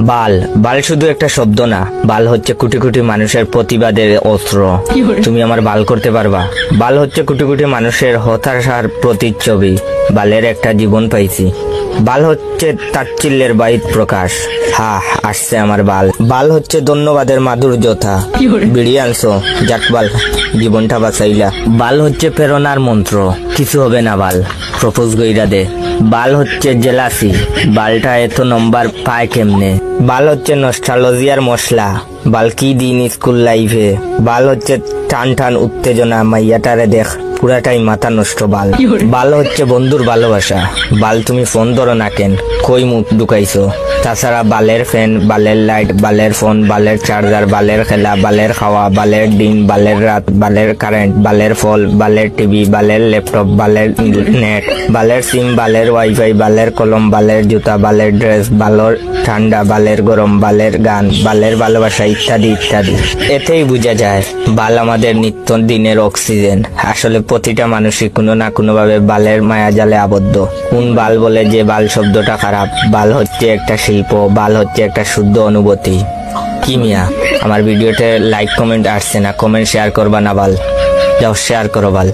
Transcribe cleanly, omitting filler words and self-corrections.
বাল বাল শুধু একটা শব্দ না, বাল হচ্ছে কোটি কোটি মানুষের প্রতিবাদের অস্ত্র। তুমি আমার বাল করতে পারবা? বাল হচ্ছে কোটি কোটি মানুষের হতাশার প্রতিচ্ছবি। বালের একটা জীবন পাইছি। বাল হচ্ছে তাচ্ছিল্যের বাহিত প্রকাশ। হা, আসছে আমার বাল। বাল হচ্ছে ধন্যবাদের মাধুর্যতা। বিড়ি আনছো, যাক বাল, জীবনটা বাঁচাইলা। বাল হচ্ছে প্রেরণার মন্ত্র, কিছু হবে না বাল, প্রপোজ গইরা দে। বাল হচ্ছে জেলাসি, বালটা এত নম্বর পায় কেমনে। বাল হচ্ছে নস্টালজিয়ার মশলা, বাল কি দিন স্কুল লাইফে। বাল হচ্ছে টান টান উত্তেজনা, মাইয়াটারে দেখ পুরাটাই মাথা নষ্ট। বাল বাল হচ্ছে বন্ধুর ভালোবাসা। বাল তুমি ফোন ধরো না কেন, কই মুখ ঢুকাইছো? তাছাড়া বালের ফ্যান, বালের লাইট, বালের ফোন, বালের চার্জার, বালের খেলা, বালের খাওয়া, বালের দিন, বালের রাত, বালের কারেন্ট, বালের ফল, বালের টিভি, বালের ল্যাপটপ, বালের নেট, বালের সিম, বালের ওয়াইফাই, বালের কলম, বালের জুতা, বালের ড্রেস, বালের ঠান্ডা, বালের গরম, বালের গান, বালের ভালোবাসা, ইত্যাদি ইত্যাদি। এতেই বোঝা যায় বাল আমাদের নিত্য দিনের অক্সিজেন। আসলে প্রতিটা মানুষই কোনো না কোনো ভাবে বালের মায়াজালে আবদ্ধ। কোন বাল বলে যে বাল শব্দটা খারাপ? বাল হচ্ছে একটা শিল্প, বাল হচ্ছে একটা শুদ্ধ অনুভূতি। কি মিয়া, আমার ভিডিওতে লাইক কমেন্ট আসছে না, কমেন্ট শেয়ার করবা না বাল? যাও শেয়ার করো বাল।